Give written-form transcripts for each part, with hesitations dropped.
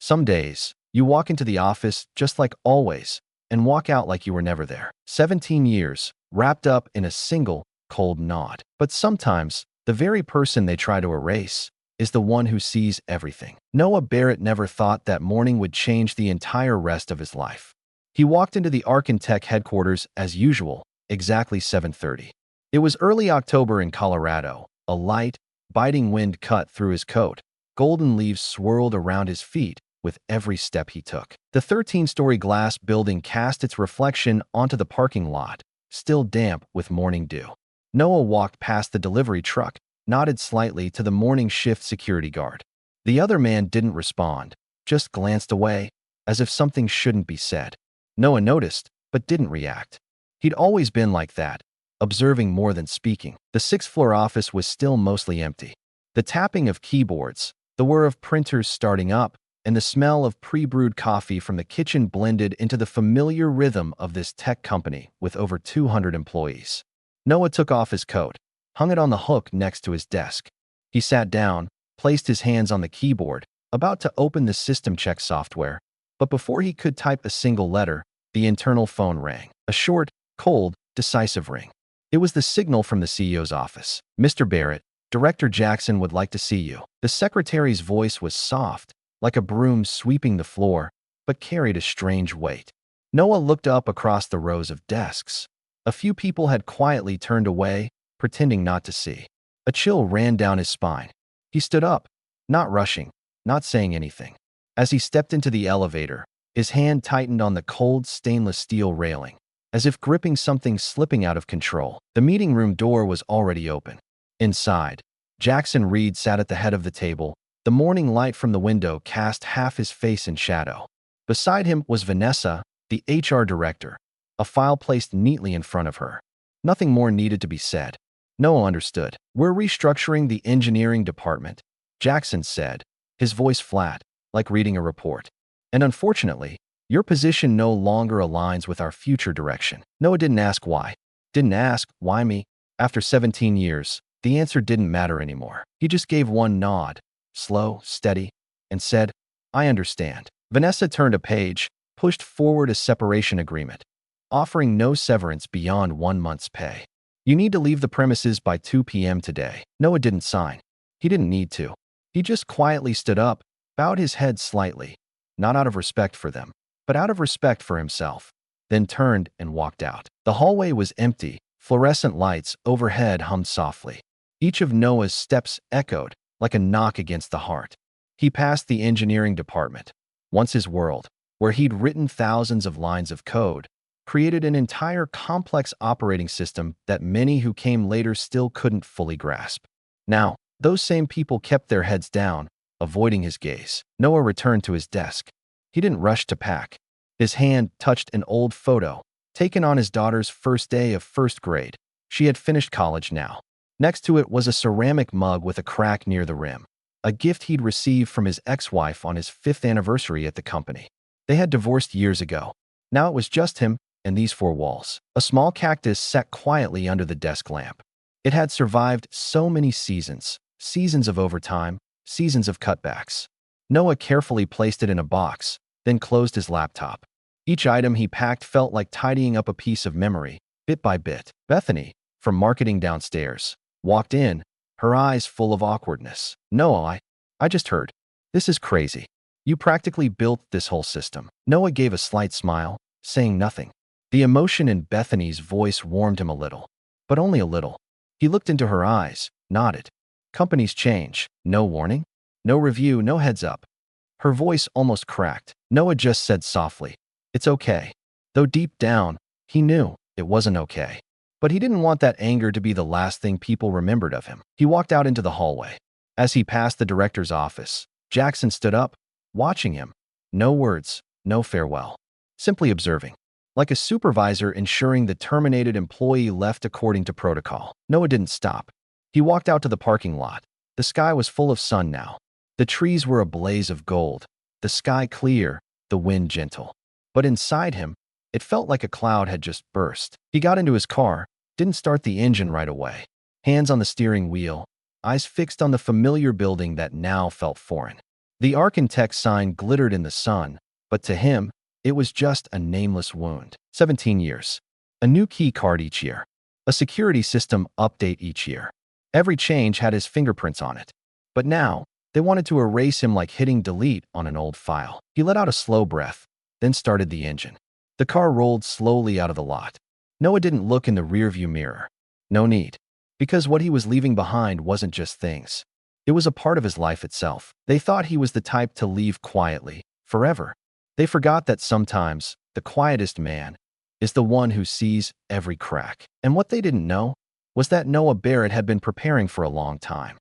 Some days, you walk into the office just like always and walk out like you were never there. 17 years, wrapped up in a single, cold nod. But sometimes, the very person they try to erase is the one who sees everything. Noah Barrett never thought that morning would change the entire rest of his life. He walked into the Archintech headquarters as usual, exactly 7:30. It was early October in Colorado. A light, biting wind cut through his coat. Golden leaves swirled around his feet with every step he took. The 13-story glass building cast its reflection onto the parking lot, still damp with morning dew. Noah walked past the delivery truck, nodded slightly to the morning shift security guard. The other man didn't respond, just glanced away, as if something shouldn't be said. Noah noticed, but didn't react. He'd always been like that, observing more than speaking. The sixth-floor office was still mostly empty. The tapping of keyboards, the whir of printers starting up, and the smell of pre-brewed coffee from the kitchen blended into the familiar rhythm of this tech company with over 200 employees. Noah took off his coat, hung it on the hook next to his desk. He sat down, placed his hands on the keyboard, about to open the system check software. But before he could type a single letter, the internal phone rang. A short, cold, decisive ring. It was the signal from the CEO's office. "Mr. Barrett, Director Jackson would like to see you." The secretary's voice was soft, like a broom sweeping the floor, but carried a strange weight. Noah looked up across the rows of desks. A few people had quietly turned away, pretending not to see. A chill ran down his spine. He stood up, not rushing, not saying anything. As he stepped into the elevator, his hand tightened on the cold stainless steel railing, as if gripping something slipping out of control. The meeting room door was already open. Inside, Jackson Reed sat at the head of the table. The morning light from the window cast half his face in shadow. Beside him was Vanessa, the HR director, a file placed neatly in front of her. Nothing more needed to be said. Noah understood. "We're restructuring the engineering department," Jackson said, his voice flat, like reading a report. "And unfortunately, your position no longer aligns with our future direction." Noah didn't ask why. Didn't ask, why me? After 17 years, the answer didn't matter anymore. He just gave one nod, slow, steady, and said, "I understand." Vanessa turned a page, pushed forward a separation agreement, offering no severance beyond 1 month's pay. "You need to leave the premises by 2 p.m. today." Noah didn't sign. He didn't need to. He just quietly stood up, bowed his head slightly, not out of respect for them, but out of respect for himself, then turned and walked out. The hallway was empty. Fluorescent lights overhead hummed softly. Each of Noah's steps echoed like a knock against the heart. He passed the engineering department, once his world, where he'd written thousands of lines of code, created an entire complex operating system that many who came later still couldn't fully grasp. Now, those same people kept their heads down, avoiding his gaze. Noah returned to his desk. He didn't rush to pack. His hand touched an old photo, taken on his daughter's first day of first grade. She had finished college now. Next to it was a ceramic mug with a crack near the rim, a gift he'd received from his ex-wife on his 5th anniversary at the company. They had divorced years ago. Now it was just him and these 4 walls. A small cactus sat quietly under the desk lamp. It had survived so many seasons, seasons of overtime, seasons of cutbacks. Noah carefully placed it in a box, then closed his laptop. Each item he packed felt like tidying up a piece of memory, bit by bit. Bethany, from marketing downstairs, walked in, her eyes full of awkwardness. "Noah, I just heard. This is crazy. You practically built this whole system." Noah gave a slight smile, saying nothing. The emotion in Bethany's voice warmed him a little, but only a little. He looked into her eyes, nodded. "Companies change. No warning? No review, no heads up." Her voice almost cracked. Noah just said softly, "It's okay." Though deep down, he knew it wasn't okay. But he didn't want that anger to be the last thing people remembered of him. He walked out into the hallway. As he passed the director's office, Jackson stood up, watching him. No words, no farewell. Simply observing. Like a supervisor ensuring the terminated employee left according to protocol. Noah didn't stop. He walked out to the parking lot. The sky was full of sun now. The trees were a blaze of gold, the sky clear, the wind gentle. But inside him, it felt like a cloud had just burst. He got into his car, didn't start the engine right away. Hands on the steering wheel, eyes fixed on the familiar building that now felt foreign. The architect sign glittered in the sun, but to him, it was just a nameless wound. 17 years. A new key card each year. A security system update each year. Every change had his fingerprints on it. But now, they wanted to erase him like hitting delete on an old file. He let out a slow breath, then started the engine. The car rolled slowly out of the lot. Noah didn't look in the rearview mirror. No need. Because what he was leaving behind wasn't just things. It was a part of his life itself. They thought he was the type to leave quietly, forever. They forgot that sometimes, the quietest man is the one who sees every crack. And what they didn't know was that Noah Barrett had been preparing for a long time.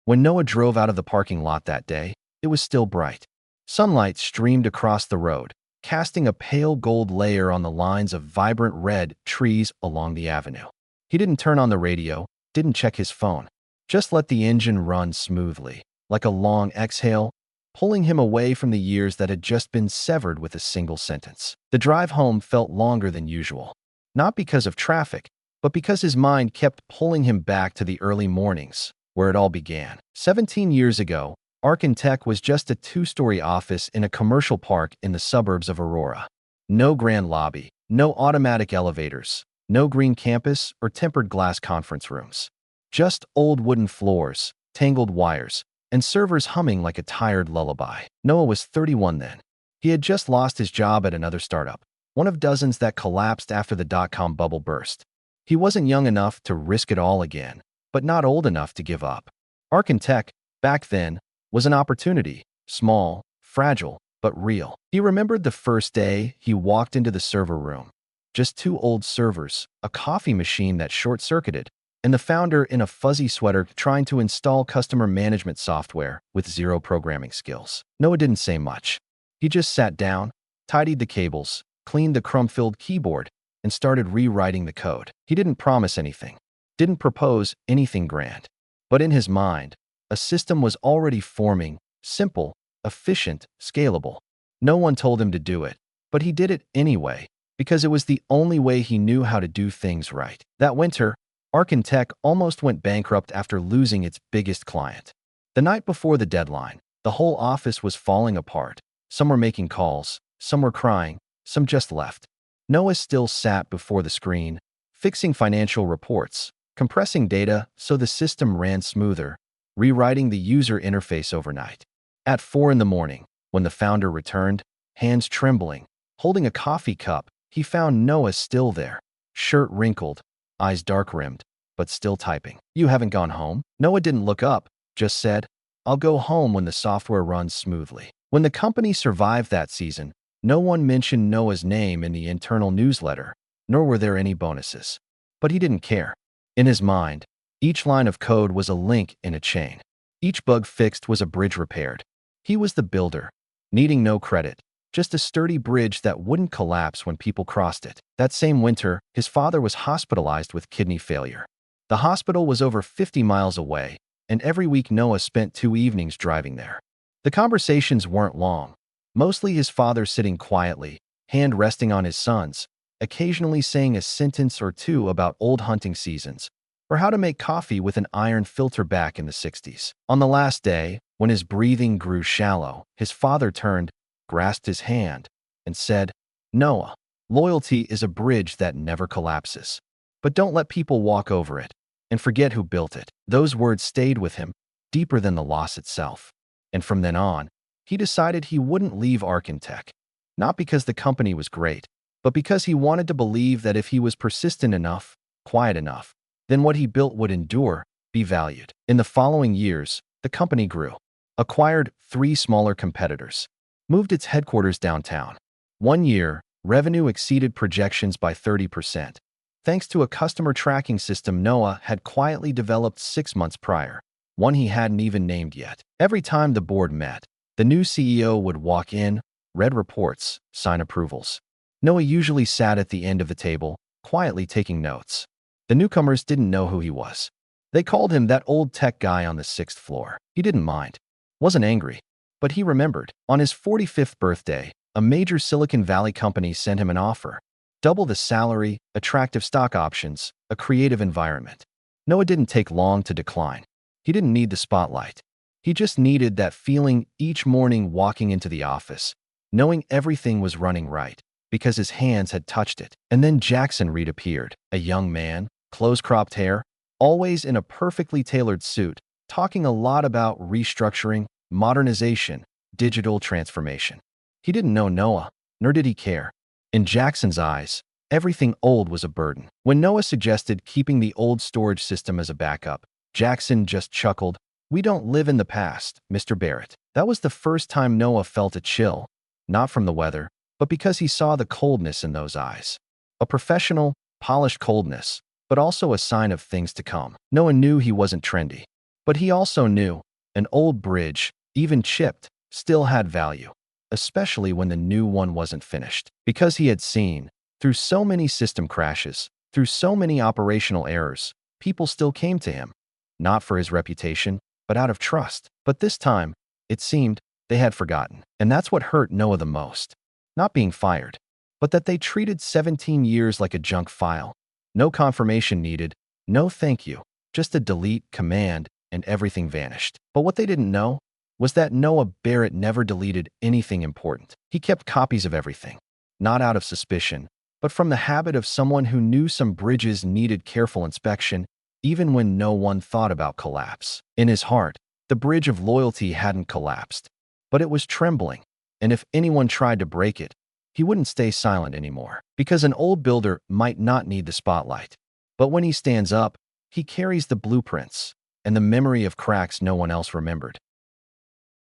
When Noah drove out of the parking lot that day, it was still bright. Sunlight streamed across the road, casting a pale gold layer on the lines of vibrant red trees along the avenue. He didn't turn on the radio, didn't check his phone, just let the engine run smoothly, like a long exhale, pulling him away from the years that had just been severed with a single sentence. The drive home felt longer than usual, not because of traffic, but because his mind kept pulling him back to the early mornings, where it all began. 17 years ago, Architect was just a two-story office in a commercial park in the suburbs of Aurora. No grand lobby, no automatic elevators, no green campus or tempered glass conference rooms. Just old wooden floors, tangled wires, and servers humming like a tired lullaby. Noah was 31 then. He had just lost his job at another startup, one of dozens that collapsed after the dot-com bubble burst. He wasn't young enough to risk it all again, but not old enough to give up. Architect, back then, was an opportunity, small, fragile, but real. He remembered the first day he walked into the server room. Just two old servers, a coffee machine that short-circuited, and the founder in a fuzzy sweater trying to install customer management software with zero programming skills. Noah didn't say much. He just sat down, tidied the cables, cleaned the crumb-filled keyboard, and started rewriting the code. He didn't promise anything, didn't propose anything grand. But in his mind, a system was already forming, simple, efficient, scalable. No one told him to do it, but he did it anyway, because it was the only way he knew how to do things right. That winter, Architect almost went bankrupt after losing its biggest client. The night before the deadline, the whole office was falling apart. Some were making calls, some were crying, some just left. Noah still sat before the screen, fixing financial reports, compressing data so the system ran smoother, rewriting the user interface overnight. At 4 a.m, when the founder returned, hands trembling, holding a coffee cup, he found Noah still there, shirt wrinkled, eyes dark-rimmed, but still typing. "You haven't gone home?" Noah didn't look up, just said, "I'll go home when the software runs smoothly." When the company survived that season, no one mentioned Noah's name in the internal newsletter, nor were there any bonuses. But he didn't care. In his mind, each line of code was a link in a chain. Each bug fixed was a bridge repaired. He was the builder, needing no credit, just a sturdy bridge that wouldn't collapse when people crossed it. That same winter, his father was hospitalized with kidney failure. The hospital was over 50 miles away, and every week Noah spent 2 evenings driving there. The conversations weren't long, mostly his father sitting quietly, hand resting on his son's, occasionally saying a sentence or two about old hunting seasons, or how to make coffee with an iron filter back in the 60s. On the last day, when his breathing grew shallow, his father turned, grasped his hand, and said, "Noah, loyalty is a bridge that never collapses. But don't let people walk over it, and forget who built it." Those words stayed with him, deeper than the loss itself. And from then on, he decided he wouldn't leave Architect, not because the company was great, but because he wanted to believe that if he was persistent enough, quiet enough, then what he built would endure, be valued. In the following years, the company grew, acquired 3 smaller competitors, moved its headquarters downtown. One year, revenue exceeded projections by 30%, thanks to a customer tracking system Noah had quietly developed 6 months prior, one he hadn't even named yet. Every time the board met, the new CEO would walk in, read reports, sign approvals. Noah usually sat at the end of the table, quietly taking notes. The newcomers didn't know who he was. They called him that old tech guy on the 6th floor. He didn't mind, wasn't angry, but he remembered. On his 45th birthday, a major Silicon Valley company sent him an offer. Double the salary, attractive stock options, a creative environment. Noah didn't take long to decline. He didn't need the spotlight. He just needed that feeling each morning walking into the office, knowing everything was running right, because his hands had touched it. And then Jackson Reed appeared, a young man, close-cropped hair, always in a perfectly tailored suit, talking a lot about restructuring, modernization, digital transformation. He didn't know Noah, nor did he care. In Jackson's eyes, everything old was a burden. When Noah suggested keeping the old storage system as a backup, Jackson just chuckled. "We don't live in the past, Mr. Barrett." That was the first time Noah felt a chill, not from the weather, but because he saw the coldness in those eyes. A professional, polished coldness, but also a sign of things to come. Noah knew he wasn't trendy, but he also knew an old bridge, even chipped, still had value, especially when the new one wasn't finished. Because he had seen, through so many system crashes, through so many operational errors, people still came to him, not for his reputation, but out of trust. But this time, it seemed, they had forgotten. And that's what hurt Noah the most. Not being fired, but that they treated 17 years like a junk file. No confirmation needed, no thank you, just a delete command and everything vanished. But what they didn't know was that Noah Barrett never deleted anything important. He kept copies of everything, not out of suspicion, but from the habit of someone who knew some bridges needed careful inspection, even when no one thought about collapse. In his heart, the bridge of loyalty hadn't collapsed, but it was trembling, and if anyone tried to break it, he wouldn't stay silent anymore. Because an old builder might not need the spotlight, but when he stands up, he carries the blueprints and the memory of cracks no one else remembered.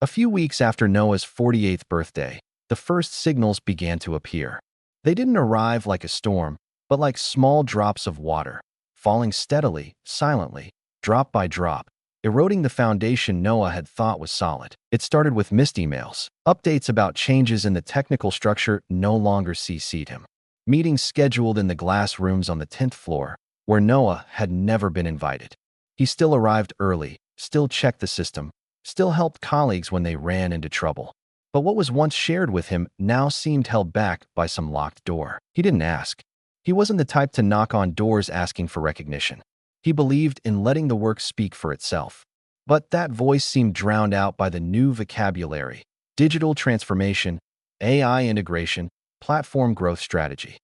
A few weeks after Noah's 48th birthday, the first signals began to appear. They didn't arrive like a storm, but like small drops of water, falling steadily, silently, drop by drop, eroding the foundation Noah had thought was solid. It started with missed emails, updates about changes in the technical structure no longer CC'd him, meetings scheduled in the glass rooms on the 10th floor, where Noah had never been invited. He still arrived early, still checked the system, still helped colleagues when they ran into trouble. But what was once shared with him now seemed held back by some locked door. He didn't ask. He wasn't the type to knock on doors asking for recognition. He believed in letting the work speak for itself. But that voice seemed drowned out by the new vocabulary: digital transformation, AI integration, platform growth strategy.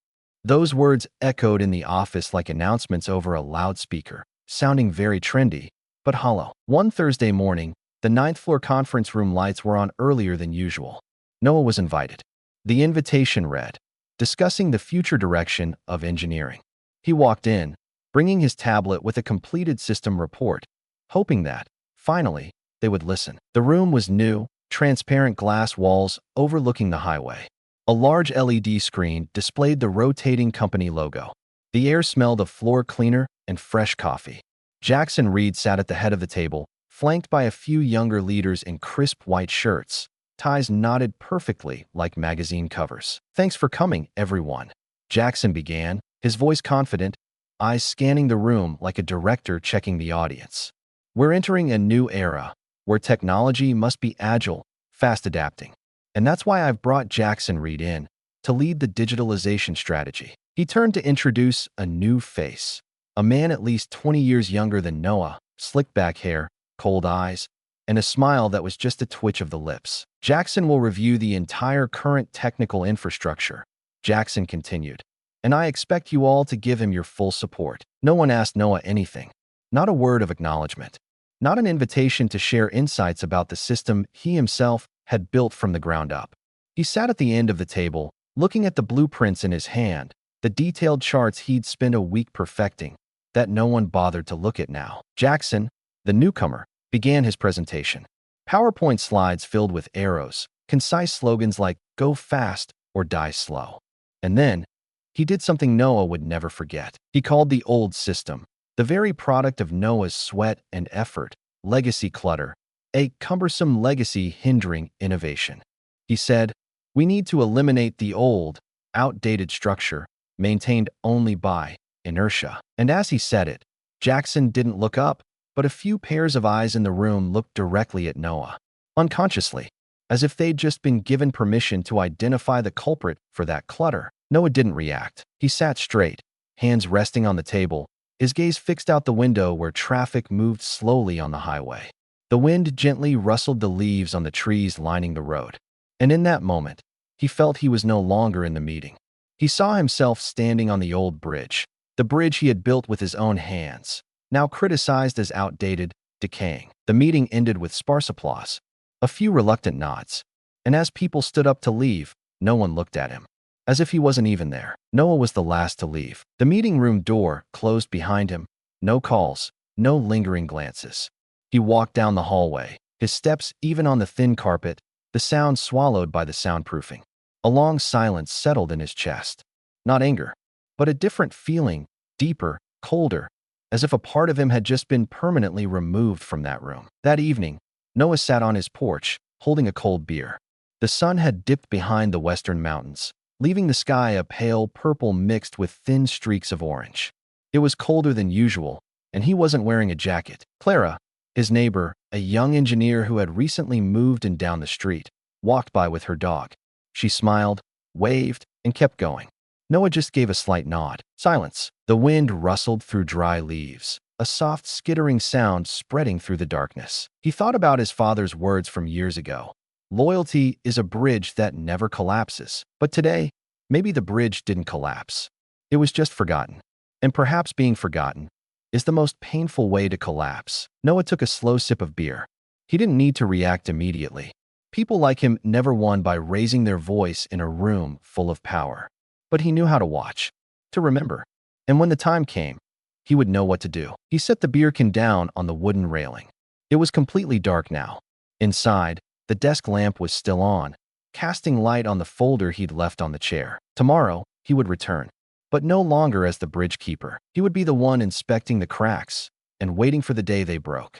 Those words echoed in the office like announcements over a loudspeaker, sounding very trendy, but hollow. One Thursday morning, the 9th floor conference room lights were on earlier than usual. Noah was invited. The invitation read, "Discussing the future direction of engineering." He walked in, bringing his tablet with a completed system report, hoping that, finally, they would listen. The room was new, transparent glass walls overlooking the highway. A large LED screen displayed the rotating company logo. The air smelled of floor cleaner and fresh coffee. Jackson Reed sat at the head of the table, flanked by a few younger leaders in crisp white shirts, ties knotted perfectly like magazine covers. "Thanks for coming, everyone," Jackson began, his voice confident, eyes scanning the room like a director checking the audience. "We're entering a new era, where technology must be agile, fast adapting. And that's why I've brought Jackson Reed in, to lead the digitalization strategy." He turned to introduce a new face, a man at least 20 years younger than Noah, slicked back hair, cold eyes, and a smile that was just a twitch of the lips. "Jackson will review the entire current technical infrastructure," Jackson continued, "and I expect you all to give him your full support." No one asked Noah anything. Not a word of acknowledgement. Not an invitation to share insights about the system he himself had built from the ground up. He sat at the end of the table, looking at the blueprints in his hand, the detailed charts he'd spent a week perfecting, that no one bothered to look at now. Jackson, the newcomer, began his presentation. PowerPoint slides filled with arrows, concise slogans like "Go fast" or "Die slow." And then, he did something Noah would never forget. He called the old system, the very product of Noah's sweat and effort, legacy clutter, a cumbersome legacy hindering innovation. He said, "We need to eliminate the old, outdated structure, maintained only by inertia." And as he said it, Jackson didn't look up, but a few pairs of eyes in the room looked directly at Noah, unconsciously, as if they'd just been given permission to identify the culprit for that clutter. Noah didn't react. He sat straight, hands resting on the table, his gaze fixed out the window where traffic moved slowly on the highway. The wind gently rustled the leaves on the trees lining the road. And in that moment, he felt he was no longer in the meeting. He saw himself standing on the old bridge, the bridge he had built with his own hands, now criticized as outdated, decaying. The meeting ended with sparse applause, a few reluctant nods, and as people stood up to leave, no one looked at him, as if he wasn't even there. Noah was the last to leave. The meeting room door closed behind him. No calls, no lingering glances. He walked down the hallway, his steps even on the thin carpet, the sound swallowed by the soundproofing. A long silence settled in his chest. Not anger, but a different feeling, deeper, colder, as if a part of him had just been permanently removed from that room. That evening, Noah sat on his porch, holding a cold beer. The sun had dipped behind the western mountains, leaving the sky a pale purple mixed with thin streaks of orange. It was colder than usual, and he wasn't wearing a jacket. Clara, his neighbor, a young engineer who had recently moved in down the street, walked by with her dog. She smiled, waved, and kept going. Noah just gave a slight nod. Silence. The wind rustled through dry leaves, a soft skittering sound spreading through the darkness. He thought about his father's words from years ago. Loyalty is a bridge that never collapses. But today, maybe the bridge didn't collapse. It was just forgotten. And perhaps being forgotten is the most painful way to collapse. Noah took a slow sip of beer. He didn't need to react immediately. People like him never won by raising their voice in a room full of power. But he knew how to watch, to remember. And when the time came, he would know what to do. He set the beer can down on the wooden railing. It was completely dark now. Inside, the desk lamp was still on, casting light on the folder he'd left on the chair. Tomorrow, he would return. But no longer as the bridge keeper. He would be the one inspecting the cracks and waiting for the day they broke.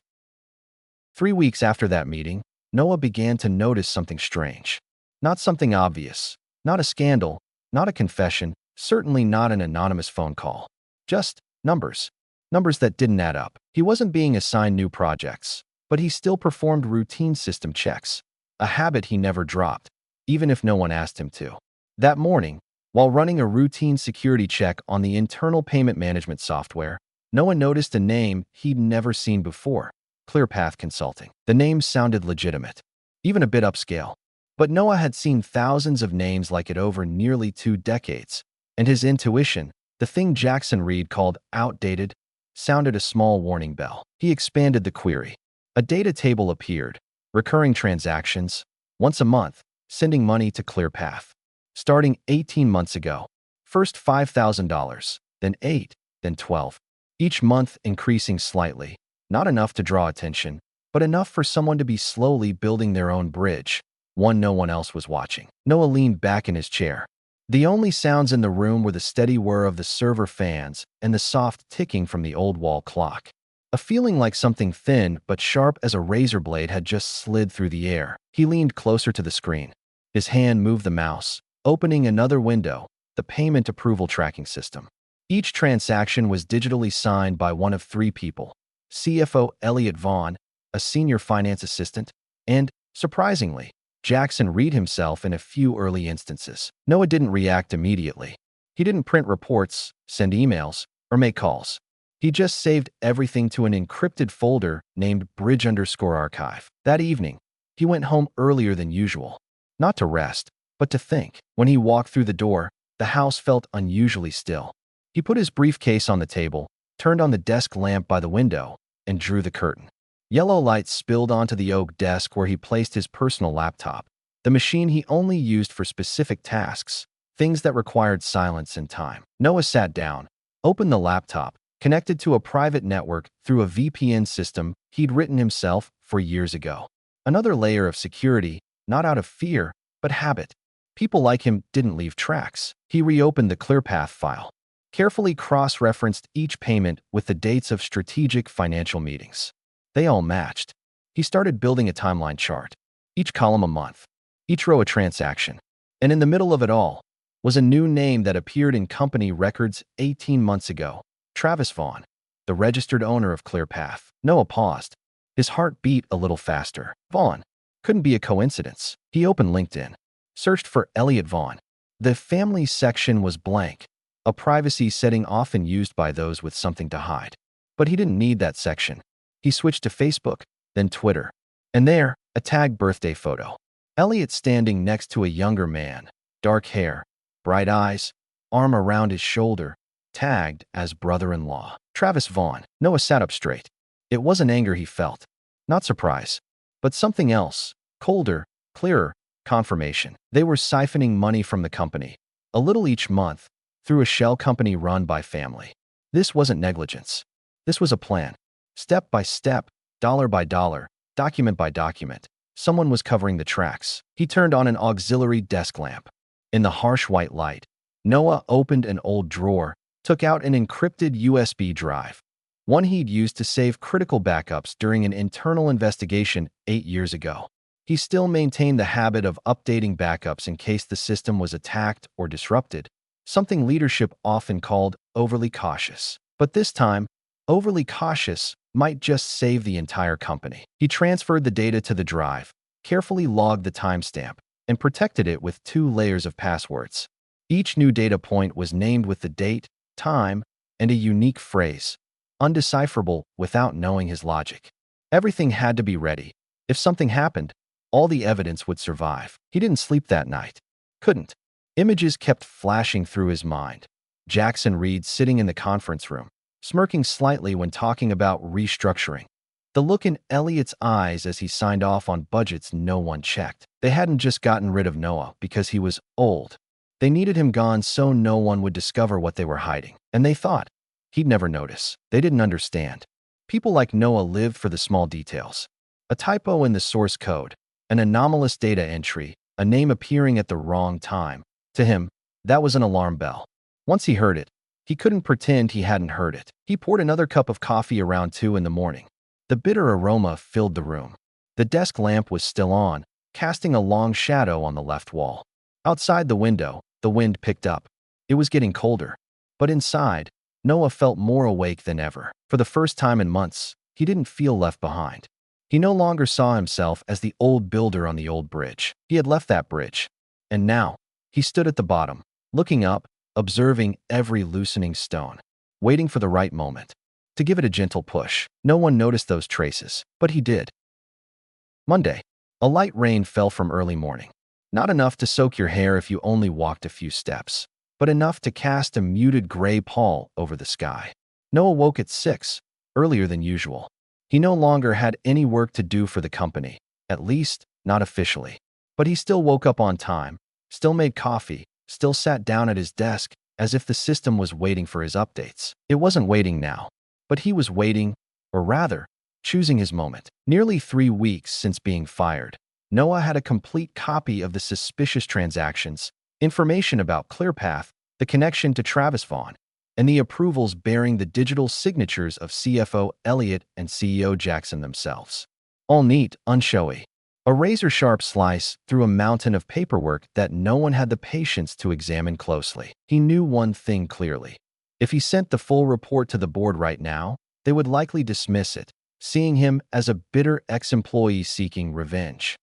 3 weeks after that meeting, Noah began to notice something strange. Not something obvious, not a scandal, not a confession, certainly not an anonymous phone call. Just numbers. Numbers that didn't add up. He wasn't being assigned new projects, but he still performed routine system checks, a habit he never dropped, even if no one asked him to. That morning, while running a routine security check on the internal payment management software, Noah noticed a name he'd never seen before: ClearPath Consulting. The name sounded legitimate, even a bit upscale. But Noah had seen thousands of names like it over nearly 2 decades, and his intuition, the thing Jackson Reed called outdated, sounded a small warning bell. He expanded the query. A data table appeared: recurring transactions, once a month, sending money to ClearPath. Starting 18 months ago. First $5,000, then 8, then 12. Each month increasing slightly. Not enough to draw attention, but enough for someone to be slowly building their own bridge, one no one else was watching. Noah leaned back in his chair. The only sounds in the room were the steady whir of the server fans and the soft ticking from the old wall clock. A feeling like something thin but sharp as a razor blade had just slid through the air. He leaned closer to the screen. His hand moved the mouse, opening another window, the payment approval tracking system. Each transaction was digitally signed by one of 3 people: CFO Elliot Vaughn, a senior finance assistant, and, surprisingly, Jackson Reed himself in a few early instances. Noah didn't react immediately. He didn't print reports, send emails, or make calls. He just saved everything to an encrypted folder named Bridge_Archive. That evening, he went home earlier than usual, not to rest, but to think. When he walked through the door, the house felt unusually still. He put his briefcase on the table, turned on the desk lamp by the window, and drew the curtain. Yellow light spilled onto the oak desk where he placed his personal laptop, the machine he only used for specific tasks, things that required silence and time. Noah sat down, opened the laptop, connected to a private network through a VPN system he'd written himself for years ago. Another layer of security, not out of fear, but habit. People like him didn't leave tracks. He reopened the ClearPath file, carefully cross-referenced each payment with the dates of strategic financial meetings. They all matched. He started building a timeline chart, each column a month, each row a transaction. And in the middle of it all was a new name that appeared in company records 18 months ago: Travis Vaughn, the registered owner of ClearPath. Noah paused. His heart beat a little faster. Vaughn. Couldn't be a coincidence. He opened LinkedIn, searched for Elliot Vaughn. The family section was blank, a privacy setting often used by those with something to hide. But he didn't need that section. He switched to Facebook, then Twitter. And there, a tagged birthday photo. Elliot standing next to a younger man, dark hair, bright eyes, arm around his shoulder, tagged as brother-in-law. Travis Vaughn. Noah sat up straight. It wasn't anger he felt, not surprise, but something else, colder, clearer, confirmation. They were siphoning money from the company, a little each month, through a shell company run by family. This wasn't negligence. This was a plan. Step by step, dollar by dollar, document by document. Someone was covering the tracks. He turned on an auxiliary desk lamp. In the harsh white light, Noah opened an old drawer, took out an encrypted USB drive, one he'd used to save critical backups during an internal investigation 8 years ago. He still maintained the habit of updating backups in case the system was attacked or disrupted, something leadership often called overly cautious. But this time, overly cautious might just save the entire company. He transferred the data to the drive, carefully logged the timestamp, and protected it with 2 layers of passwords. Each new data point was named with the date, time, and a unique phrase, undecipherable without knowing his logic. Everything had to be ready. If something happened, all the evidence would survive. He didn't sleep that night. Couldn't. Images kept flashing through his mind. Jackson Reed sitting in the conference room, smirking slightly when talking about restructuring. The look in Elliot's eyes as he signed off on budgets no one checked. They hadn't just gotten rid of Noah because he was old. They needed him gone so no one would discover what they were hiding. And they thought he'd never notice. They didn't understand. People like Noah lived for the small details. A typo in the source code, an anomalous data entry, a name appearing at the wrong time. To him, that was an alarm bell. Once he heard it, he couldn't pretend he hadn't heard it. He poured another cup of coffee around 2 in the morning. The bitter aroma filled the room. The desk lamp was still on, casting a long shadow on the left wall. Outside the window, the wind picked up. It was getting colder. But inside, Noah felt more awake than ever. For the first time in months, he didn't feel left behind. He no longer saw himself as the old builder on the old bridge. He had left that bridge. And now, he stood at the bottom, looking up, observing every loosening stone, waiting for the right moment to give it a gentle push. No one noticed those traces, but he did. Monday. A light rain fell from early morning. Not enough to soak your hair if you only walked a few steps, but enough to cast a muted gray pall over the sky. Noah woke at 6, earlier than usual. He no longer had any work to do for the company, at least not officially. But he still woke up on time, still made coffee, still sat down at his desk as if the system was waiting for his updates. It wasn't waiting now, but he was waiting, or rather, choosing his moment. Nearly 3 weeks since being fired, Noah had a complete copy of the suspicious transactions, information about ClearPath, the connection to Travis Vaughn, and the approvals bearing the digital signatures of CFO Elliot and CEO Jackson themselves. All neat, unshowy. A razor-sharp slice through a mountain of paperwork that no one had the patience to examine closely. He knew one thing clearly. If he sent the full report to the board right now, they would likely dismiss it, seeing him as a bitter ex-employee seeking revenge.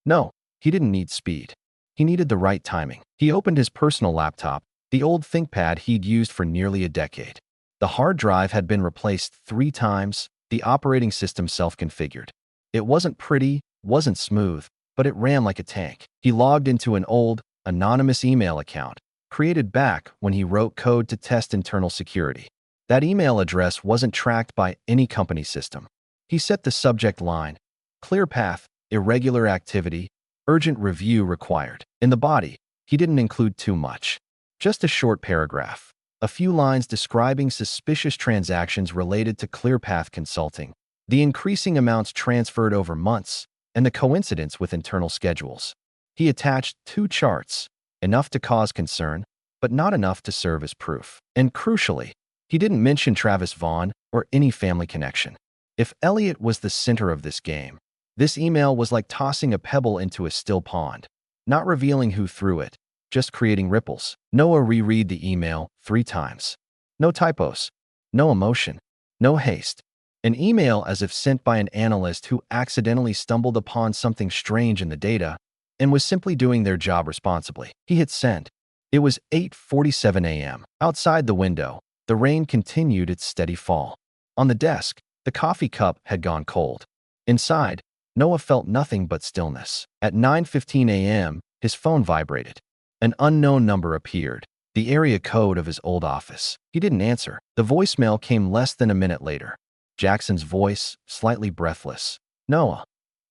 No, he didn't need speed. He needed the right timing. He opened his personal laptop, the old ThinkPad he'd used for nearly a decade. The hard drive had been replaced 3 times, the operating system self-configured. It wasn't pretty, wasn't smooth, but it ran like a tank. He logged into an old, anonymous email account, created back when he wrote code to test internal security. That email address wasn't tracked by any company system. He set the subject line, ClearPath, irregular activity, urgent review required. In the body, he didn't include too much. Just a short paragraph. A few lines describing suspicious transactions related to ClearPath Consulting, the increasing amounts transferred over months, and the coincidence with internal schedules. He attached 2 charts, enough to cause concern, but not enough to serve as proof. And crucially, he didn't mention Travis Vaughn or any family connection. If Elliot was the center of this game, this email was like tossing a pebble into a still pond, not revealing who threw it, just creating ripples. Noah reread the email 3 times. No typos, no emotion, no haste. An email as if sent by an analyst who accidentally stumbled upon something strange in the data and was simply doing their job responsibly. He hit send. It was 8:47 a.m. Outside the window, the rain continued its steady fall. On the desk, the coffee cup had gone cold. Inside, Noah felt nothing but stillness. At 9:15 a.m., his phone vibrated. An unknown number appeared, the area code of his old office. He didn't answer. The voicemail came less than a minute later. Jackson's voice, slightly breathless. "Noah,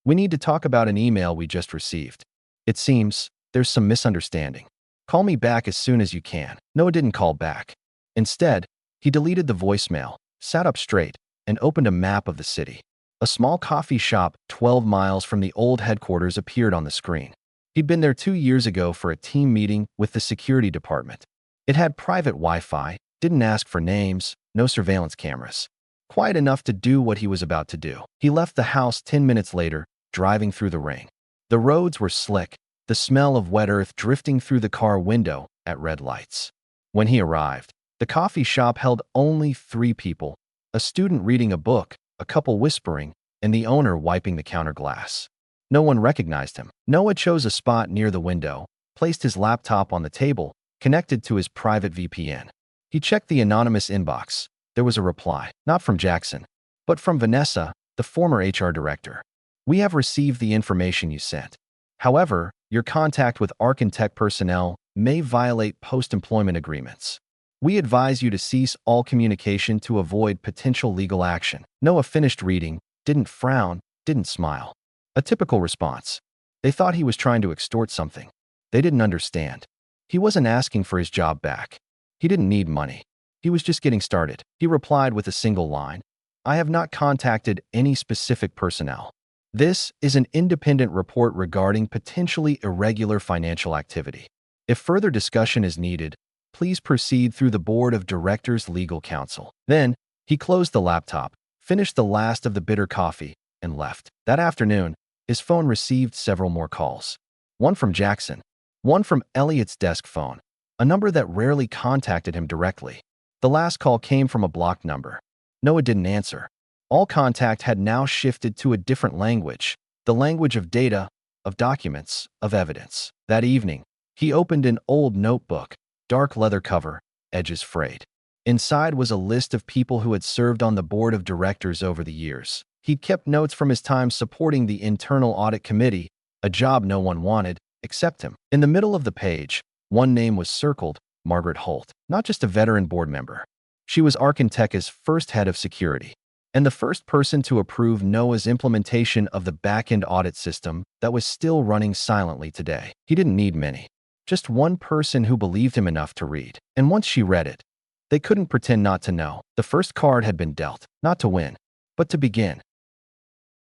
we need to talk about an email we just received. It seems there's some misunderstanding. Call me back as soon as you can." Noah didn't call back. Instead, he deleted the voicemail, sat up straight, and opened a map of the city. A small coffee shop 12 miles from the old headquarters appeared on the screen. He'd been there 2 years ago for a team meeting with the security department. It had private Wi-Fi, didn't ask for names, no surveillance cameras. Quiet enough to do what he was about to do. He left the house 10 minutes later, driving through the rain. The roads were slick, the smell of wet earth drifting through the car window at red lights. When he arrived, the coffee shop held only 3 people: a student reading a book, a couple whispering, and the owner wiping the counter glass. No one recognized him. Noah chose a spot near the window, placed his laptop on the table, connected to his private VPN. He checked the anonymous inbox. There was a reply, not from Jackson, but from Vanessa, the former HR director. "We have received the information you sent. However, your contact with Architect personnel may violate post-employment agreements. We advise you to cease all communication to avoid potential legal action." Noah finished reading, didn't frown, didn't smile. A typical response. They thought he was trying to extort something. They didn't understand. He wasn't asking for his job back. He didn't need money. He was just getting started. He replied with a single line, "I have not contacted any specific personnel. This is an independent report regarding potentially irregular financial activity. If further discussion is needed, please proceed through the Board of Directors' legal counsel." Then, he closed the laptop, finished the last of the bitter coffee, and left. That afternoon, his phone received several more calls. One from Jackson, one from Elliot's desk phone, a number that rarely contacted him directly. The last call came from a blocked number. Noah didn't answer. All contact had now shifted to a different language, the language of data, of documents, of evidence. That evening, he opened an old notebook, dark leather cover, edges frayed. Inside was a list of people who had served on the board of directors over the years. He'd kept notes from his time supporting the internal audit committee, a job no one wanted except him. In the middle of the page, one name was circled: Margaret Holt. Not just a veteran board member. She was Architect's first head of security, and the first person to approve Noah's implementation of the back-end audit system that was still running silently today. He didn't need many. Just one person who believed him enough to read. And once she read it, they couldn't pretend not to know. The first card had been dealt, not to win, but to begin.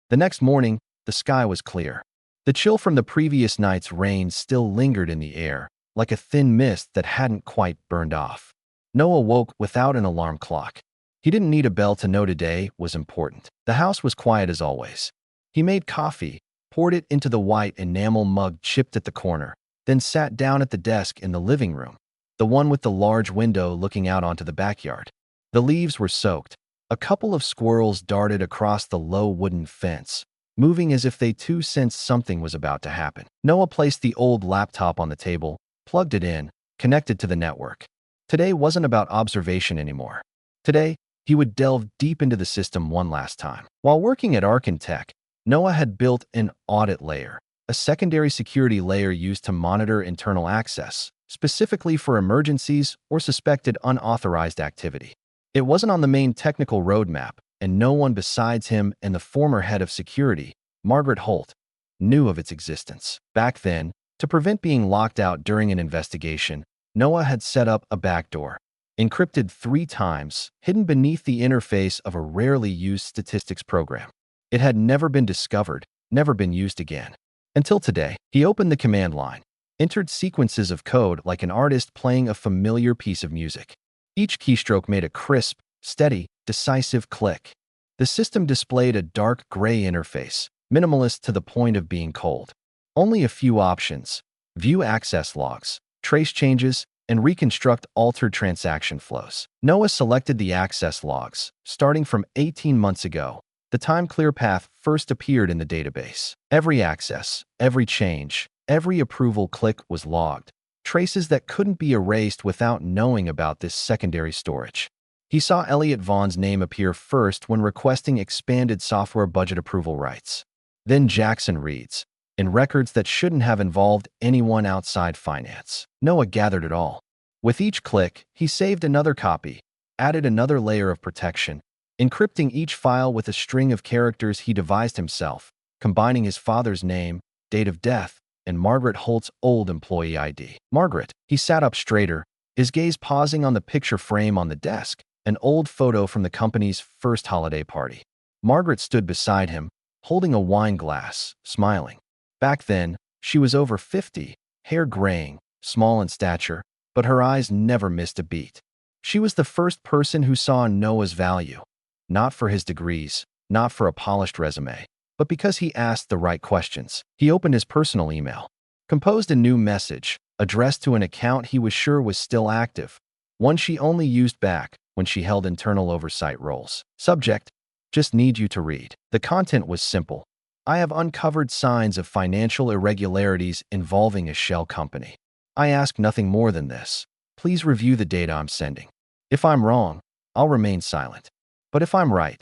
The next morning, the sky was clear. The chill from the previous night's rain still lingered in the air, like a thin mist that hadn't quite burned off. Noah woke without an alarm clock. He didn't need a bell to know today was important. The house was quiet as always. He made coffee, poured it into the white enamel mug chipped at the corner, then sat down at the desk in the living room, the one with the large window looking out onto the backyard. The leaves were soaked. A couple of squirrels darted across the low wooden fence, moving as if they too sensed something was about to happen. Noah placed the old laptop on the table, plugged it in, connected to the network. Today wasn't about observation anymore. Today, he would delve deep into the system one last time. While working at Architect, Noah had built an audit layer, a secondary security layer used to monitor internal access, specifically for emergencies or suspected unauthorized activity. It wasn't on the main technical roadmap, and no one besides him and the former head of security, Margaret Holt, knew of its existence. Back then, to prevent being locked out during an investigation, Noah had set up a backdoor, encrypted 3 times, hidden beneath the interface of a rarely used statistics program. It had never been discovered, never been used again. Until today, he opened the command line, entered sequences of code like an artist playing a familiar piece of music. Each keystroke made a crisp, steady, decisive click. The system displayed a dark gray interface, minimalist to the point of being cold. Only a few options: view access logs, trace changes, and reconstruct altered transaction flows. Noah selected the access logs, starting from 18 months ago. The time clear path first appeared in the database. Every access, every change, every approval click was logged. Traces that couldn't be erased without knowing about this secondary storage. He saw Elliot Vaughn's name appear first when requesting expanded software budget approval rights. Then Jackson Reed's, in records that shouldn't have involved anyone outside finance. Noah gathered it all. With each click, he saved another copy, added another layer of protection, encrypting each file with a string of characters he devised himself, combining his father's name, date of death, and Margaret Holt's old employee ID. Margaret. He sat up straighter, his gaze pausing on the picture frame on the desk, an old photo from the company's first holiday party. Margaret stood beside him, holding a wine glass, smiling. Back then, she was over 50, hair graying, small in stature, but her eyes never missed a beat. She was the first person who saw Noah's value, not for his degrees, not for a polished resume, but because he asked the right questions. He opened his personal email, composed a new message, addressed to an account he was sure was still active, one she only used back when she held internal oversight roles. Subject: just need you to read. The content was simple. I have uncovered signs of financial irregularities involving a shell company. I ask nothing more than this. Please review the data I'm sending. If I'm wrong, I'll remain silent. But if I'm right,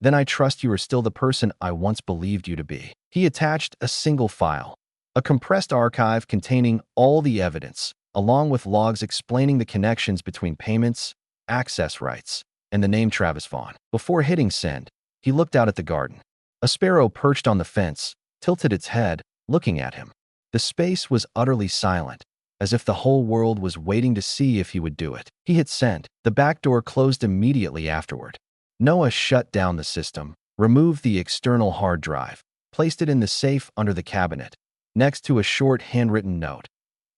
then I trust you are still the person I once believed you to be. He attached a single file, a compressed archive containing all the evidence, along with logs explaining the connections between payments, access rights, and the name Travis Vaughn. Before hitting send, he looked out at the garden. A sparrow perched on the fence, tilted its head, looking at him. The space was utterly silent, as if the whole world was waiting to see if he would do it. He hit send. The back door closed immediately afterward. Noah shut down the system, removed the external hard drive, placed it in the safe under the cabinet, next to a short handwritten note.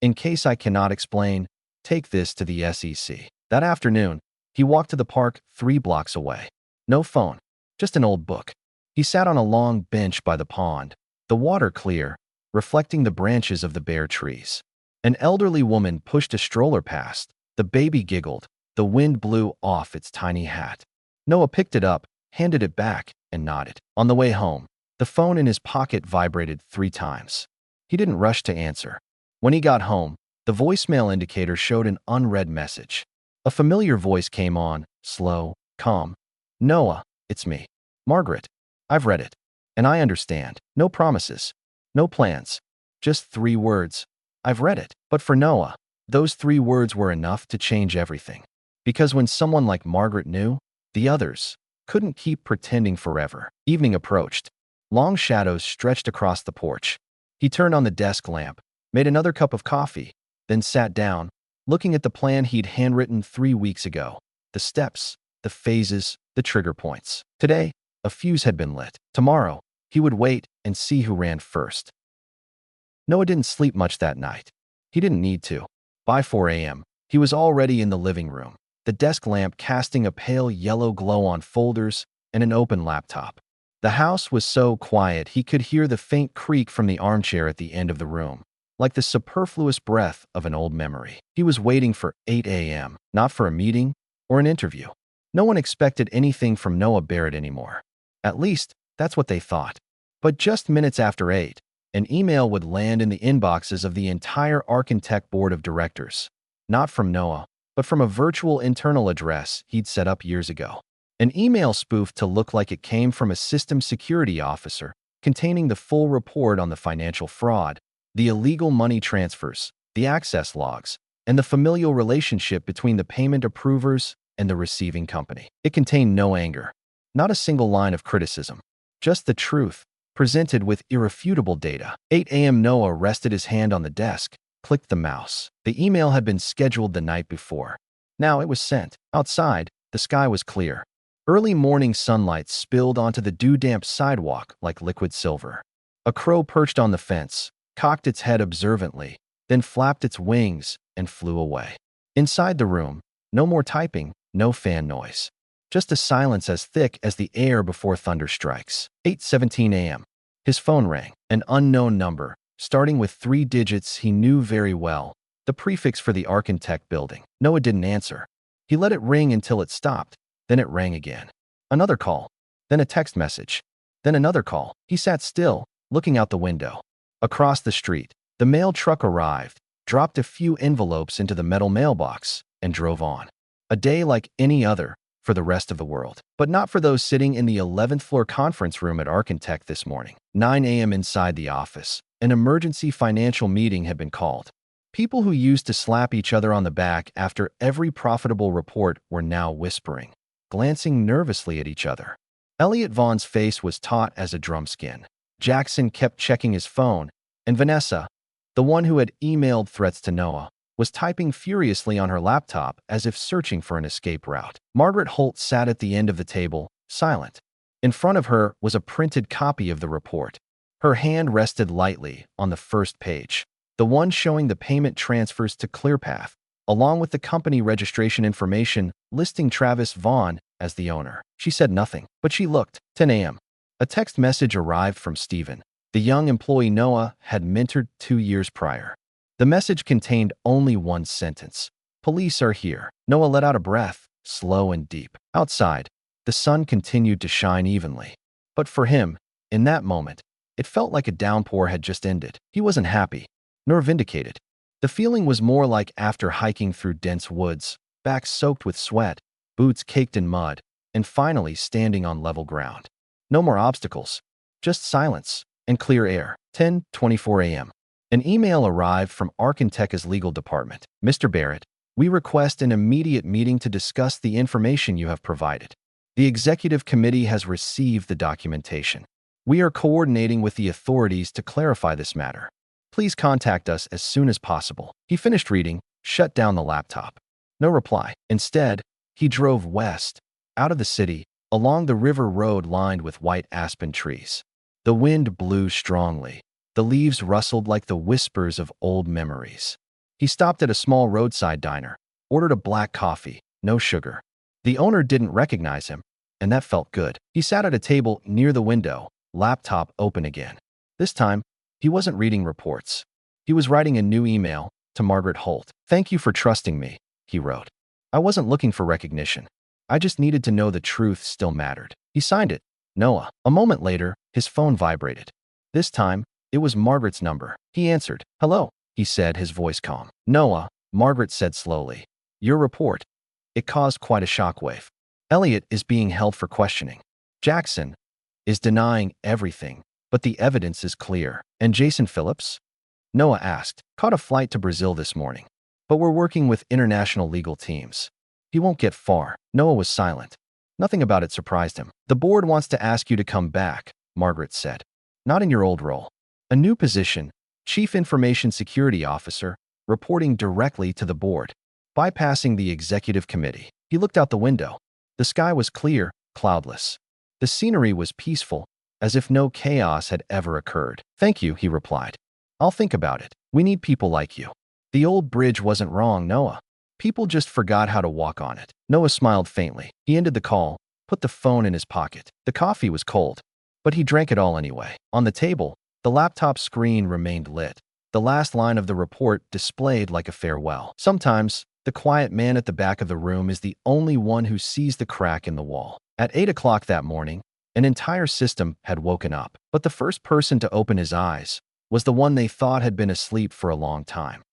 In case I cannot explain, take this to the SEC. That afternoon, he walked to the park 3 blocks away. No phone, just an old book. He sat on a long bench by the pond, the water clear, reflecting the branches of the bare trees. An elderly woman pushed a stroller past. The baby giggled. The wind blew off its tiny hat. Noah picked it up, handed it back, and nodded. On the way home, the phone in his pocket vibrated 3 times. He didn't rush to answer. When he got home, the voicemail indicator showed an unread message. A familiar voice came on, slow, calm. Noah, it's me. Margaret. I've read it. And I understand. No promises. No plans. Just 3 words. I've read it. But for Noah, those 3 words were enough to change everything. Because when someone like Margaret knew, the others couldn't keep pretending forever. Evening approached. Long shadows stretched across the porch. He turned on the desk lamp, made another cup of coffee, then sat down, looking at the plan he'd handwritten 3 weeks ago. The steps, the phases, the trigger points. Today, a fuse had been lit. Tomorrow, he would wait and see who ran first. Noah didn't sleep much that night. He didn't need to. By 4 a.m., he was already in the living room, the desk lamp casting a pale yellow glow on folders and an open laptop. The house was so quiet he could hear the faint creak from the armchair at the end of the room, like the superfluous breath of an old memory. He was waiting for 8 a.m., not for a meeting or an interview. No one expected anything from Noah Barrett anymore. At least, that's what they thought. But just minutes after 8, an email would land in the inboxes of the entire Architect board of directors. Not from Noah, but from a virtual internal address he'd set up years ago. An email spoofed to look like it came from a system security officer, containing the full report on the financial fraud, the illegal money transfers, the access logs, and the familial relationship between the payment approvers and the receiving company. It contained no anger, not a single line of criticism, just the truth, presented with irrefutable data. 8 a.m. Noah rested his hand on the desk, clicked the mouse. The email had been scheduled the night before. Now it was sent. Outside, the sky was clear. Early morning sunlight spilled onto the dew-damp sidewalk like liquid silver. A crow perched on the fence, cocked its head observantly, then flapped its wings and flew away. Inside the room, no more typing, no fan noise. Just a silence as thick as the air before thunder strikes. 8:17 a.m. His phone rang. An unknown number, starting with 3 digits he knew very well, the prefix for the Architect building. Noah didn't answer. He let it ring until it stopped, then it rang again. Another call, then a text message, then another call. He sat still, looking out the window. Across the street, the mail truck arrived, dropped a few envelopes into the metal mailbox, and drove on. A day like any other, for the rest of the world. But not for those sitting in the 11th floor conference room at Architect this morning. 9 a.m. inside the office. An emergency financial meeting had been called. People who used to slap each other on the back after every profitable report were now whispering, glancing nervously at each other. Elliot Vaughn's face was taut as a drumskin. Jackson kept checking his phone, and Vanessa, the one who had emailed threats to Noah, was typing furiously on her laptop as if searching for an escape route. Margaret Holt sat at the end of the table, silent. In front of her was a printed copy of the report. Her hand rested lightly on the first page, the one showing the payment transfers to ClearPath, along with the company registration information listing Travis Vaughn as the owner. She said nothing, but she looked. 10 a.m. A text message arrived from Stephen, the young employee Noah had mentored 2 years prior. The message contained only one sentence. "Police are here." Noah let out a breath, slow and deep. Outside, the sun continued to shine evenly. But for him, in that moment, it felt like a downpour had just ended. He wasn't happy, nor vindicated. The feeling was more like after hiking through dense woods, back soaked with sweat, boots caked in mud, and finally standing on level ground. No more obstacles, just silence and clear air. 10:24 a.m. An email arrived from Architect's legal department. "Mr. Barrett, we request an immediate meeting to discuss the information you have provided. The executive committee has received the documentation. We are coordinating with the authorities to clarify this matter. Please contact us as soon as possible." He finished reading, shut down the laptop. No reply. Instead, he drove west, out of the city, along the river road lined with white aspen trees. The wind blew strongly. The leaves rustled like the whispers of old memories. He stopped at a small roadside diner, ordered a black coffee, no sugar. The owner didn't recognize him, and that felt good. He sat at a table near the window, laptop open again. This time, he wasn't reading reports. He was writing a new email to Margaret Holt. "Thank you for trusting me," he wrote. "I wasn't looking for recognition. I just needed to know the truth still mattered." He signed it, Noah. A moment later, his phone vibrated. This time, it was Margaret's number. He answered. "Hello," he said, his voice calm. "Noah," Margaret said slowly. "Your report. It caused quite a shockwave. Elliot is being held for questioning. Jackson is denying everything, but the evidence is clear." "And Jason Phillips?" Noah asked. "Caught a flight to Brazil this morning, but we're working with international legal teams. He won't get far." Noah was silent. Nothing about it surprised him. "The board wants to ask you to come back," Margaret said. "Not in your old role. A new position, Chief Information Security Officer, reporting directly to the board, bypassing the executive committee." He looked out the window. The sky was clear, cloudless. The scenery was peaceful, as if no chaos had ever occurred. "Thank you," he replied. "I'll think about it. We need people like you." The old bridge wasn't wrong, Noah. People just forgot how to walk on it. Noah smiled faintly. He ended the call, put the phone in his pocket. The coffee was cold, but he drank it all anyway. On the table, the laptop screen remained lit. The last line of the report displayed like a farewell. "Sometimes, the quiet man at the back of the room is the only one who sees the crack in the wall." At 8 o'clock that morning, an entire system had woken up. But the first person to open his eyes was the one they thought had been asleep for a long time.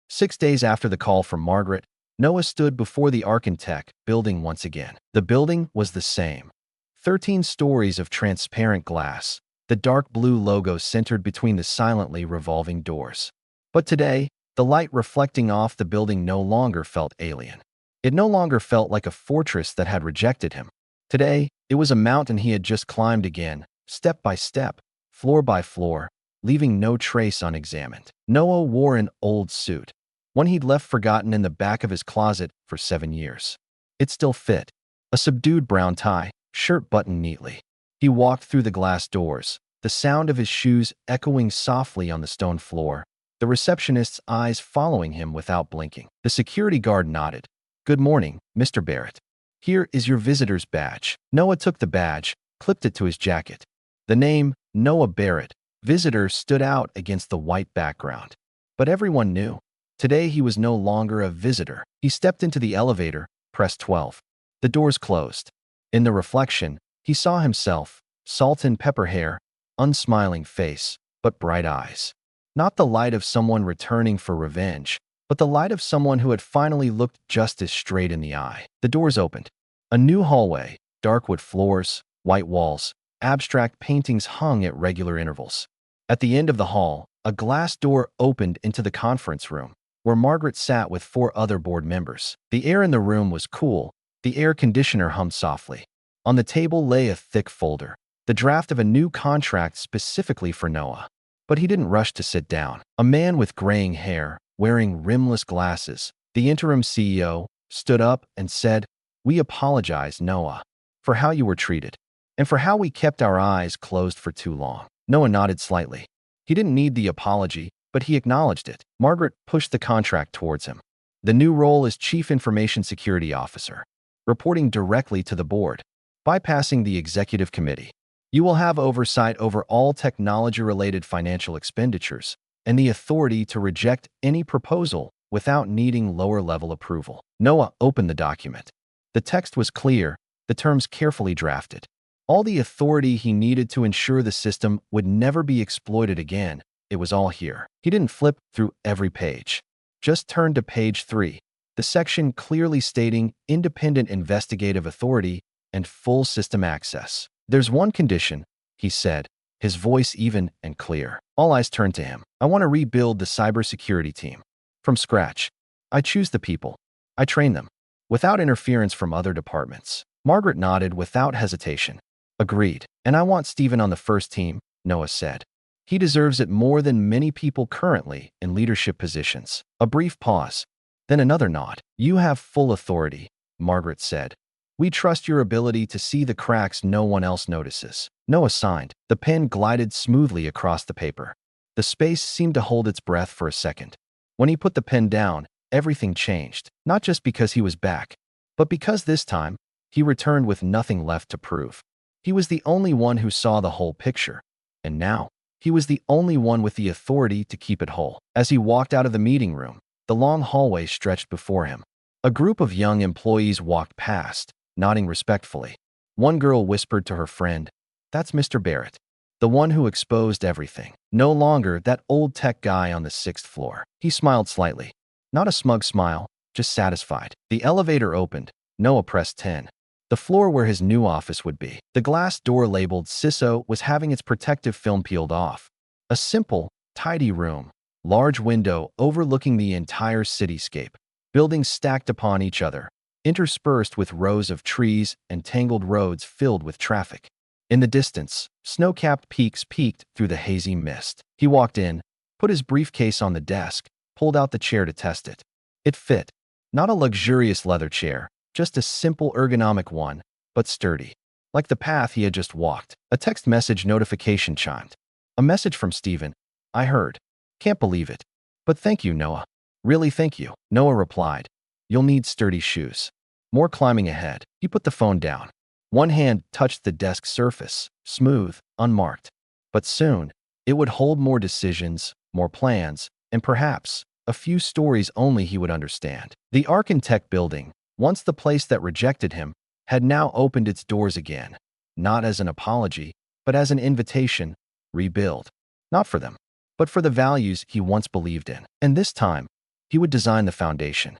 6 days after the call from Margaret, Noah stood before the Architect building once again. The building was the same. 13 stories of transparent glass, the dark blue logo centered between the silently revolving doors. But today, the light reflecting off the building no longer felt alien. It no longer felt like a fortress that had rejected him. Today, it was a mountain he had just climbed again, step by step, floor by floor, leaving no trace unexamined. Noah wore an old suit, one he'd left forgotten in the back of his closet for 7 years. It still fit. A subdued brown tie, shirt buttoned neatly. He walked through the glass doors, the sound of his shoes echoing softly on the stone floor, the receptionist's eyes following him without blinking. The security guard nodded. "Good morning, Mr. Barrett. Here is your visitor's badge." Noah took the badge, clipped it to his jacket. The name, Noah Barrett, visitor, stood out against the white background. But everyone knew. Today he was no longer a visitor. He stepped into the elevator, pressed 12. The doors closed. In the reflection, he saw himself, salt and pepper hair, unsmiling face, but bright eyes. Not the light of someone returning for revenge, but the light of someone who had finally looked justice straight in the eye. The doors opened. A new hallway, dark wood floors, white walls, abstract paintings hung at regular intervals. At the end of the hall, a glass door opened into the conference room, where Margaret sat with 4 other board members. The air in the room was cool. The air conditioner hummed softly. On the table lay a thick folder, the draft of a new contract specifically for Noah. But he didn't rush to sit down. A man with graying hair, wearing rimless glasses, the interim CEO, stood up and said, "We apologize, Noah, for how you were treated, and for how we kept our eyes closed for too long." Noah nodded slightly. He didn't need the apology, but he acknowledged it. Margaret pushed the contract towards him. The new role is Chief Information Security Officer, reporting directly to the board, bypassing the executive committee. You will have oversight over all technology-related financial expenditures and the authority to reject any proposal without needing lower-level approval. Noah opened the document. The text was clear, the terms carefully drafted. All the authority he needed to ensure the system would never be exploited again. It was all here. He didn't flip through every page. Just turned to page 3, the section clearly stating independent investigative authority and full system access. "There's one condition," he said, his voice even and clear. All eyes turned to him. "I want to rebuild the cybersecurity team. From scratch. I choose the people. I train them. Without interference from other departments." Margaret nodded without hesitation. "Agreed. And I want Stephen on the first team," Noah said. "He deserves it more than many people currently in leadership positions." A brief pause, then another nod. "You have full authority," Margaret said. "We trust your ability to see the cracks no one else notices." Noah signed. The pen glided smoothly across the paper. The space seemed to hold its breath for a second. When he put the pen down, everything changed, not just because he was back, but because this time, he returned with nothing left to prove. He was the only one who saw the whole picture, and now, he was the only one with the authority to keep it whole. As he walked out of the meeting room, the long hallway stretched before him. A group of young employees walked past, nodding respectfully. One girl whispered to her friend, "That's Mr. Barrett, the one who exposed everything. No longer that old tech guy on the 6th floor." He smiled slightly. Not a smug smile, just satisfied. The elevator opened. Noah pressed 10. The floor where his new office would be. The glass door labeled CISO was having its protective film peeled off. A simple, tidy room. Large window overlooking the entire cityscape. Buildings stacked upon each other, interspersed with rows of trees and tangled roads filled with traffic. In the distance, snow-capped peaks peeked through the hazy mist. He walked in, put his briefcase on the desk, pulled out the chair to test it. It fit. Not a luxurious leather chair, just a simple ergonomic one, but sturdy. Like the path he had just walked. A text message notification chimed. A message from Stephen. "I heard. Can't believe it. But thank you, Noah. Really thank you." Noah replied, "You'll need sturdy shoes." More climbing ahead. He put the phone down. One hand touched the desk surface, smooth, unmarked. But soon, it would hold more decisions, more plans, and perhaps a few stories only he would understand. The Architect building, once the place that rejected him, had now opened its doors again, not as an apology, but as an invitation. Rebuild. Not for them, but for the values he once believed in. And this time, he would design the foundation.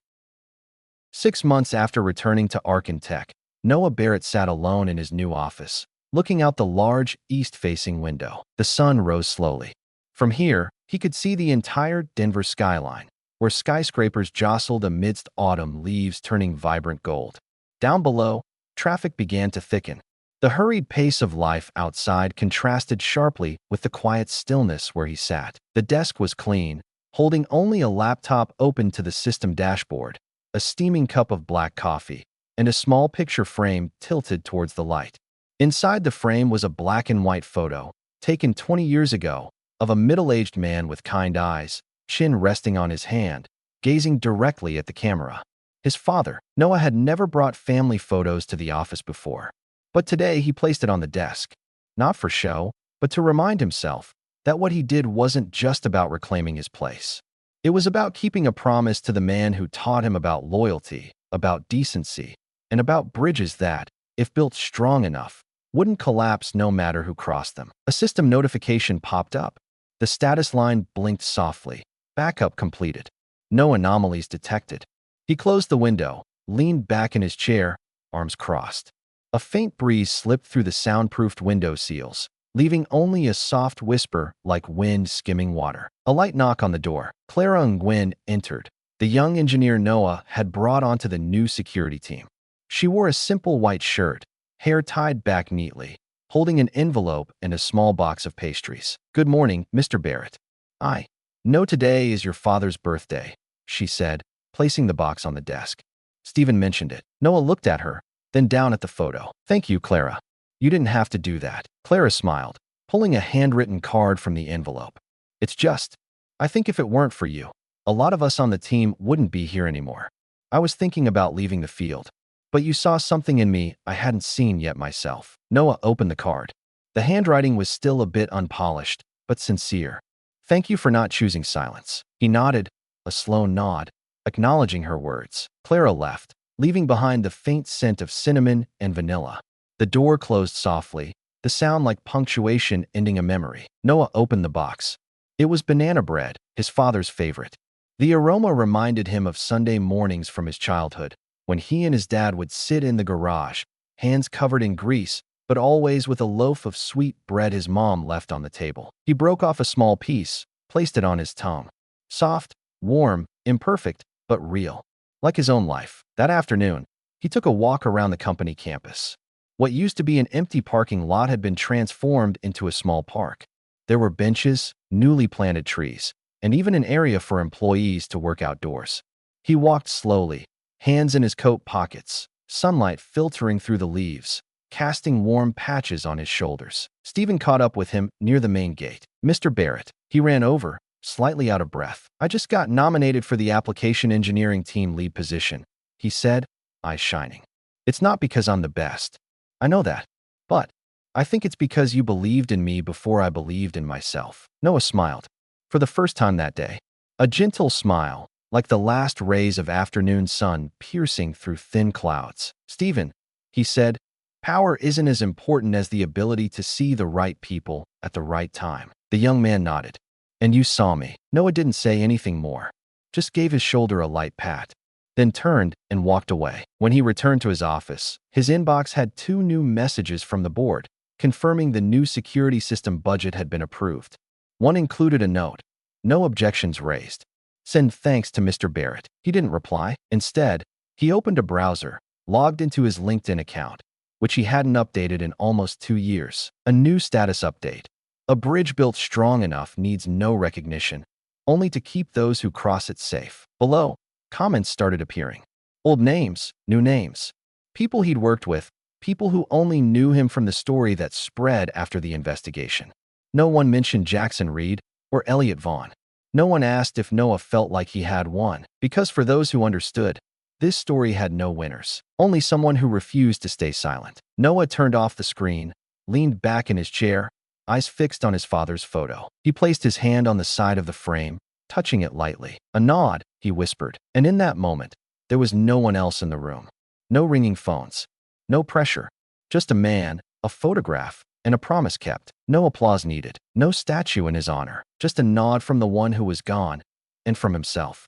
6 months after returning to Architect, Noah Barrett sat alone in his new office, looking out the large, east-facing window. The sun rose slowly. From here, he could see the entire Denver skyline, where skyscrapers jostled amidst autumn leaves turning vibrant gold. Down below, traffic began to thicken. The hurried pace of life outside contrasted sharply with the quiet stillness where he sat. The desk was clean, holding only a laptop open to the system dashboard, a steaming cup of black coffee, and a small picture frame tilted towards the light. Inside the frame was a black and white photo, taken 20 years ago, of a middle-aged man with kind eyes, chin resting on his hand, gazing directly at the camera. His father. Noah had never brought family photos to the office before, but today he placed it on the desk, not for show, but to remind himself that what he did wasn't just about reclaiming his place. It was about keeping a promise to the man who taught him about loyalty, about decency, and about bridges that, if built strong enough, wouldn't collapse no matter who crossed them. A system notification popped up. The status line blinked softly. Backup completed. No anomalies detected. He closed the window, leaned back in his chair, arms crossed. A faint breeze slipped through the soundproofed window seals, leaving only a soft whisper like wind skimming water. A light knock on the door. Clara and Gwen entered. The young engineer Noah had brought onto the new security team. She wore a simple white shirt, hair tied back neatly, holding an envelope and a small box of pastries. "Good morning, Mr. Barrett. I know today is your father's birthday," she said, placing the box on the desk. Stephen mentioned it. Noah looked at her, then down at the photo. "Thank you, Clara. You didn't have to do that." Clara smiled, pulling a handwritten card from the envelope. "It's just, I think if it weren't for you, a lot of us on the team wouldn't be here anymore. I was thinking about leaving the field, but you saw something in me I hadn't seen yet myself." Noah opened the card. The handwriting was still a bit unpolished, but sincere. "Thank you for not choosing silence." He nodded, a slow nod, acknowledging her words. Clara left, leaving behind the faint scent of cinnamon and vanilla. The door closed softly, the sound like punctuation ending a memory. Noah opened the box. It was banana bread, his father's favorite. The aroma reminded him of Sunday mornings from his childhood, when he and his dad would sit in the garage, hands covered in grease, but always with a loaf of sweet bread his mom left on the table. He broke off a small piece, placed it on his tongue. Soft, warm, imperfect, but real. Like his own life. That afternoon, he took a walk around the company campus. What used to be an empty parking lot had been transformed into a small park. There were benches, newly planted trees, and even an area for employees to work outdoors. He walked slowly, hands in his coat pockets, sunlight filtering through the leaves, casting warm patches on his shoulders. Stephen caught up with him near the main gate. "Mr. Barrett." He ran over, slightly out of breath. "I just got nominated for the application engineering team lead position," he said, eyes shining. "It's not because I'm the best. I know that. But I think it's because you believed in me before I believed in myself." Noah smiled. For the first time that day. A gentle smile, like the last rays of afternoon sun piercing through thin clouds. "Stephen," he said, "power isn't as important as the ability to see the right people at the right time." The young man nodded. "And you saw me." Noah didn't say anything more, just gave his shoulder a light pat, then turned and walked away. When he returned to his office, his inbox had 2 new messages from the board, confirming the new security system budget had been approved. One included a note, "No objections raised. Send thanks to Mr. Barrett." He didn't reply. Instead, he opened a browser, logged into his LinkedIn account, which he hadn't updated in almost 2 years. A new status update. "A bridge built strong enough needs no recognition, only to keep those who cross it safe." Below, comments started appearing. Old names, new names. People he'd worked with, people who only knew him from the story that spread after the investigation. No one mentioned Jackson Reed or Elliot Vaughn. No one asked if Noah felt like he had won, because for those who understood, this story had no winners, only someone who refused to stay silent. Noah turned off the screen, leaned back in his chair, eyes fixed on his father's photo. He placed his hand on the side of the frame, touching it lightly. "A nod," he whispered. And in that moment, there was no one else in the room. No ringing phones. No pressure. Just a man, a photograph, and a promise kept. No applause needed. No statue in his honor. Just a nod from the one who was gone, and from himself.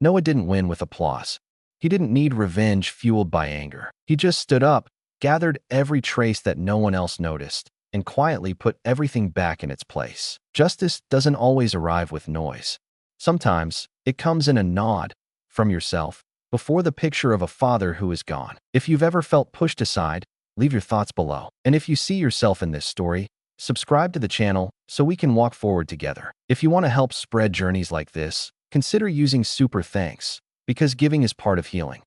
Noah didn't win with applause. He didn't need revenge fueled by anger. He just stood up, gathered every trace that no one else noticed, and quietly put everything back in its place. Justice doesn't always arrive with noise. Sometimes, it comes in a nod from yourself before the picture of a father who is gone. If you've ever felt pushed aside, leave your thoughts below. And if you see yourself in this story, subscribe to the channel so we can walk forward together. If you want to help spread journeys like this, consider using super thanks, because giving is part of healing.